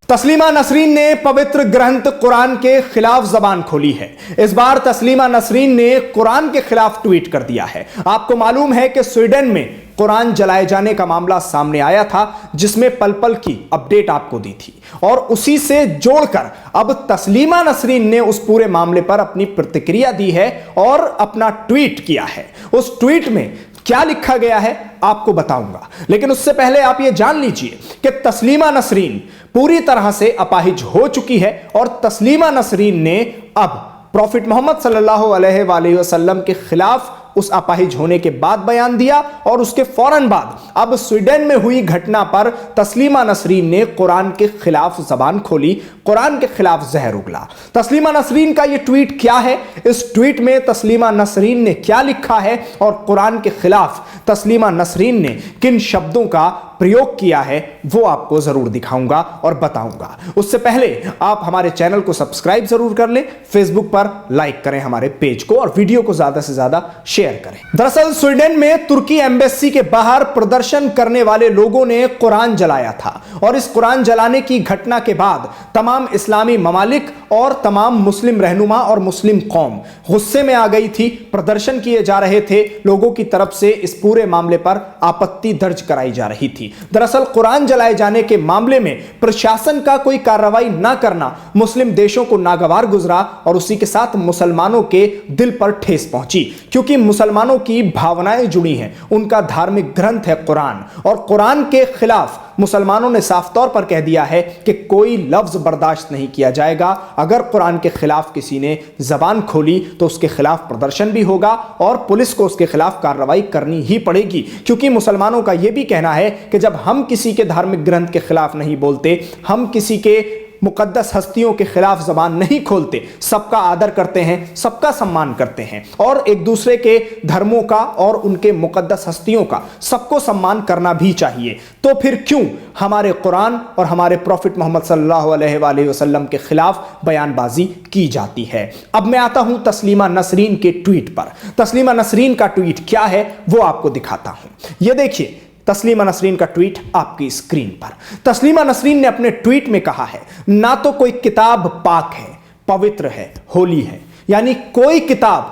तस्लीमा नसरीन ने पवित्र ग्रंथ कुरान के खिलाफ जबान खोली है। इस बार तस्लीमा नसरीन ने कुरान के खिलाफ ट्वीट कर दिया है। आपको मालूम है कि स्वीडन में कुरान जलाए जाने का मामला सामने आया था, जिसमें पल पल की अपडेट आपको दी थी, और उसी से जोड़कर अब तस्लीमा नसरीन ने उस पूरे मामले पर अपनी प्रतिक्रिया दी है और अपना ट्वीट किया है। उस ट्वीट में क्या लिखा गया है आपको बताऊंगा, लेकिन उससे पहले आप यह जान लीजिए कि तस्लीमा नसरीन पूरी तरह से अपाहिज हो चुकी है और तस्लीमा नसरीन ने अब प्रॉफिट मोहम्मद सल्लल्लाहु अलैहि वसल्लम के खिलाफ उस अपाहिज होने के बाद बयान दिया, और उसके फौरन बाद अब स्वीडन में हुई घटना पर तस्लीमा नसरीन ने कुरान के खिलाफ जबान खोली, कुरान के खिलाफ जहर उगला। तस्लीमा नसरीन का यह ट्वीट क्या है, इस ट्वीट में तस्लीमा नसरीन ने क्या लिखा है और कुरान के खिलाफ तस्लीमा नसरीन ने किन शब्दों का प्रयोग किया है, वो आपको जरूर दिखाऊंगा और बताऊंगा। उससे पहले आप हमारे चैनल को सब्सक्राइब जरूर कर लें, फेसबुक पर लाइक करें हमारे पेज को और वीडियो को ज्यादा से ज्यादा शेयर करें। दरअसल स्वीडन में तुर्की एम्बेसी के बाहर प्रदर्शन करने वाले लोगों ने कुरान जलाया था, और इस कुरान जलाने की घटना के बाद तमाम इस्लामी ममालिक और तमाम मुस्लिम रहनुमा और मुस्लिम कौम गुस्से में आ गई थी। प्रदर्शन किए जा रहे थे, लोगों की तरफ से इस पूरे मामले पर आपत्ति दर्ज कराई जा रही थी। दरअसल कुरान जलाए जाने के मामले में प्रशासन का कोई कार्रवाई ना करना मुस्लिम देशों को नागवार गुजरा, और उसी के साथ मुसलमानों के दिल पर ठेस पहुंची, क्योंकि मुसलमानों की भावनाएं जुड़ी हैं, उनका धार्मिक ग्रंथ है कुरान, और कुरान के खिलाफ मुसलमानों ने साफ तौर पर कह दिया है कि कोई लफ्ज बर्दाश्त नहीं किया जाएगा। अगर कुरान के खिलाफ किसी ने जबान खोली तो उसके खिलाफ प्रदर्शन भी होगा और पुलिस को उसके खिलाफ कार्रवाई करनी ही पड़ेगी, क्योंकि मुसलमानों का यह भी कहना है कि जब हम किसी के धार्मिक ग्रंथ के खिलाफ नहीं बोलते, हम किसी के मुकद्दस हस्तियों के खिलाफ जबान नहीं खोलते, सबका आदर करते हैं, सबका सम्मान करते हैं, और एक दूसरे के धर्मों का और उनके मुकद्दस हस्तियों का सबको सम्मान करना भी चाहिए, तो फिर क्यों हमारे कुरान और हमारे प्रॉफिट मोहम्मद सल्लल्लाहु अलैहि वसल्लम के खिलाफ बयानबाजी की जाती है। अब मैं आता हूं तस्लीमा नसरीन के ट्वीट पर। तस्लीमा नसरीन का ट्वीट क्या है वो आपको दिखाता हूं। यह देखिए तस्लीमा नसरीन का ट्वीट आपकी स्क्रीन पर। तस्लीमा नसरीन ने अपने ट्वीट में कहा है, ना तो कोई किताब पाक है, पवित्र है, होली है, यानी कोई किताब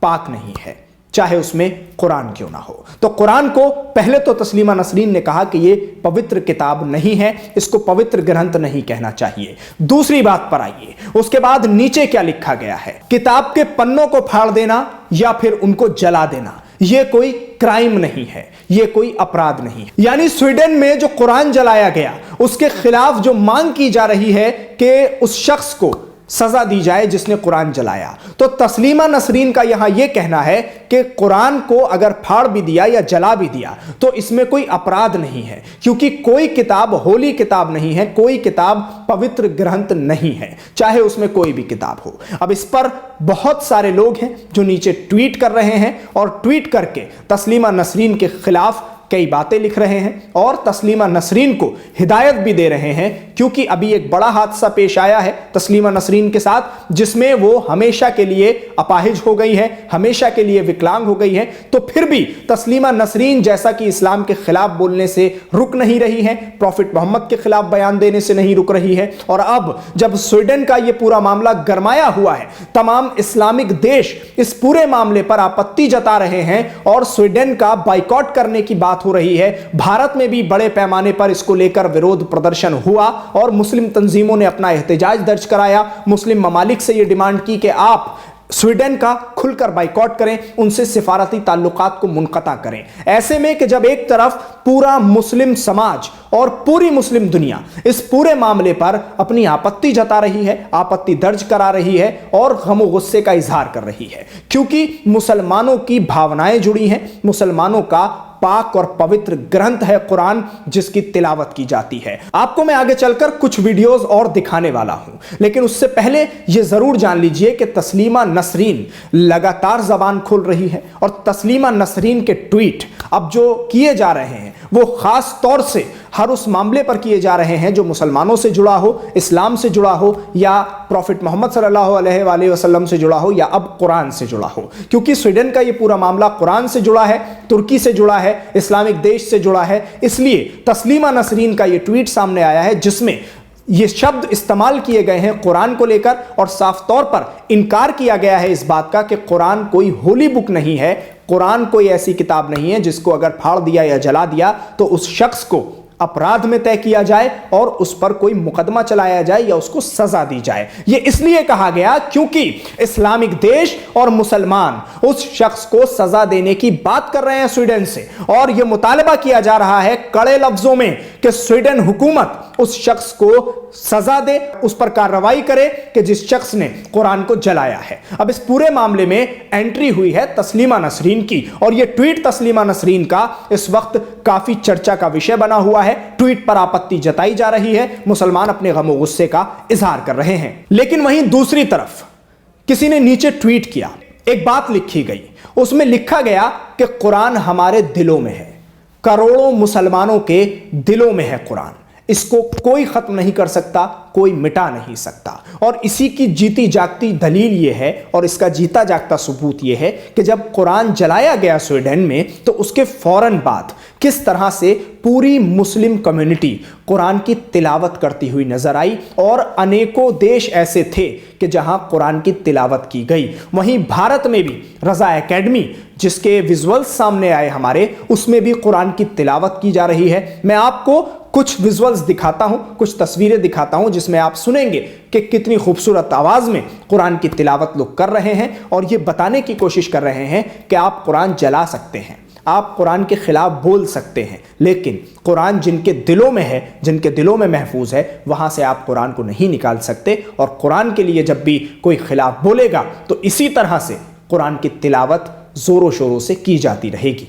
पाक नहीं है, चाहे उसमें कुरान क्यों ना हो। तो कुरान को पहले तो तस्लीमा नसरीन ने कहा कि यह पवित्र किताब नहीं है, इसको पवित्र ग्रंथ नहीं कहना चाहिए। दूसरी बात पर आइए, उसके बाद नीचे क्या लिखा गया है, किताब के पन्नों को फाड़ देना या फिर उनको जला देना यह कोई क्राइम नहीं है, यह कोई अपराध नहीं है। यानी स्वीडन में जो कुरान जलाया गया उसके खिलाफ जो मांग की जा रही है कि उस शख्स को सजा दी जाए जिसने कुरान जलाया। तो तस्लीमा नसरीन का यहां यह कहना है कि कुरान को अगर फाड़ भी दिया या जला भी दिया तो इसमें कोई अपराध नहीं है, क्योंकि कोई किताब होली किताब नहीं है, कोई किताब पवित्र ग्रंथ नहीं है, चाहे उसमें कोई भी किताब हो। अब इस पर बहुत सारे लोग हैं जो नीचे ट्वीट कर रहे हैं और ट्वीट करके तस्लीमा नसरीन के खिलाफ कई बातें लिख रहे हैं और तस्लीमा नसरीन को हिदायत भी दे रहे हैं, क्योंकि अभी एक बड़ा हादसा पेश आया है तस्लीमा नसरीन के साथ, जिसमें वो हमेशा के लिए अपाहिज हो गई है, हमेशा के लिए विकलांग हो गई है। तो फिर भी तस्लीमा नसरीन जैसा कि इस्लाम के खिलाफ बोलने से रुक नहीं रही है, प्रॉफिट मोहम्मद के खिलाफ बयान देने से नहीं रुक रही है, और अब जब स्वीडन का यह पूरा मामला गरमाया हुआ है, तमाम इस्लामिक देश इस पूरे मामले पर आपत्ति जता रहे हैं और स्वीडन का बाइकॉट करने की बात हो रही है। भारत में भी बड़े पैमाने पर इसको लेकर विरोध प्रदर्शन हुआ और मुस्लिम तंजीमों ने अपना एहतजाज दर्ज कराया, मुस्लिम ममालिक से यह डिमांड की कि आप स्वीडन का खुलकर बाइकॉट करें, उनसे सिफारती ताल्लुकात को मुनक़ता करें। ऐसे में कि जब एक तरफ पूरा मुस्लिम समाज और पूरी मुस्लिम दुनिया इस पूरे मामले पर अपनी आपत्ति जता रही है, आपत्ति दर्ज करा रही है और गम गुस्से का इजहार कर रही है, क्योंकि मुसलमानों की भावनाएं जुड़ी हैं, मुसलमानों का पाक और पवित्र ग्रंथ है कुरान, जिसकी तिलावत की जाती है। आपको मैं आगे चलकर कुछ वीडियोस और दिखाने वाला हूं, लेकिन उससे पहले यह जरूर जान लीजिए कि तस्लीमा नसरीन लगातार जबान खोल रही है, और तस्लीमा नसरीन के ट्वीट अब जो किए जा रहे हैं वो खास तौर से हर उस मामले पर किए जा रहे हैं जो मुसलमानों से जुड़ा हो, इस्लाम से जुड़ा हो, या प्रॉफिट मोहम्मद सल्लल्लाहु अलैहि वसल्लम से जुड़ा हो, या अब कुरान से जुड़ा हो। क्योंकि स्वीडन का ये पूरा मामला कुरान से जुड़ा है, तुर्की से जुड़ा है, इस्लामिक देश से जुड़ा है, इसलिए तस्लीमा नसरीन का ये ट्वीट सामने आया है जिसमें ये शब्द इस्तेमाल किए गए हैं कुरान को लेकर और साफ तौर पर इनकार किया गया है इस बात का कि कुरान कोई होली बुक नहीं है, कुरान कोई ऐसी किताब नहीं है जिसको अगर फाड़ दिया या जला दिया तो उस शख्स को अपराध में तय किया जाए और उस पर कोई मुकदमा चलाया जाए या उसको सजा दी जाए। यह इसलिए कहा गया क्योंकि इस्लामिक देश और मुसलमान उस शख्स को सजा देने की बात कर रहे हैं स्वीडन से, और यह मुतालबा किया जा रहा है कड़े लफ्जों में कि स्वीडन हुकूमत उस शख्स को सजा दे, उस पर कार्रवाई करे कि जिस शख्स ने कुरान को जलाया है। अब इस पूरे मामले में एंट्री हुई है तस्लीमा नसरीन की, और यह ट्वीट तस्लीमा नसरीन का इस वक्त काफी चर्चा का विषय बना हुआ है। ट्वीट पर आपत्ति जताई जा रही है, मुसलमान अपने गम गुस्से का इजहार कर रहे हैं। लेकिन वहीं दूसरी तरफ किसी ने नीचे ट्वीट किया, एक बात लिखी गई, उसमें लिखा गया कि कुरान हमारे दिलों में है, करोड़ों मुसलमानों के दिलों में है कुरान, इसको कोई खत्म नहीं कर सकता, कोई मिटा नहीं सकता। और इसी की जीती जागती दलील यह है और इसका जीता जागता सबूत यह है कि जब कुरान जलाया गया स्वीडन में तो उसके फौरन बाद किस तरह से पूरी मुस्लिम कम्युनिटी कुरान की तिलावत करती हुई नजर आई, और अनेकों देश ऐसे थे कि जहां कुरान की तिलावत की गई। वहीं भारत में भी रजा एकेडमी, जिसके विजुअल्स सामने आए हमारे, उसमें भी कुरान की तिलावत की जा रही है। मैं आपको कुछ विजुअल्स दिखाता हूं, कुछ तस्वीरें दिखाता हूं जिसमें आप सुनेंगे कि कितनी खूबसूरत आवाज में कुरान की तिलावत लोग कर रहे हैं और ये बताने की कोशिश कर रहे हैं कि आप कुरान जला सकते हैं, आप कुरान के खिलाफ बोल सकते हैं, लेकिन कुरान जिनके दिलों में है, जिनके दिलों में महफूज है, वहां से आप कुरान को नहीं निकाल सकते। और कुरान के लिए जब भी कोई खिलाफ बोलेगा तो इसी तरह से कुरान की तिलावत जोरों शोरों से की जाती रहेगी।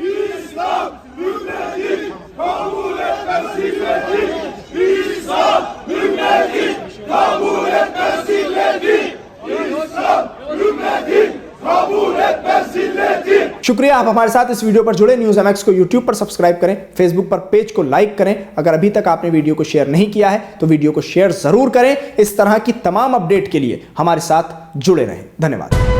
İslam ümmeti kabul etmez zilleti. İslam ümmeti kabul etmez zilleti. İslam ümmeti kabul etmez zilleti. शुक्रिया, आप हमारे साथ इस वीडियो पर जुड़े। न्यूज़ MX को YouTube पर सब्सक्राइब करें, फेसबुक पर पेज को लाइक करें। अगर अभी तक आपने वीडियो को शेयर नहीं किया है तो वीडियो को शेयर जरूर करें। इस तरह की तमाम अपडेट के लिए हमारे साथ जुड़े रहें। धन्यवाद।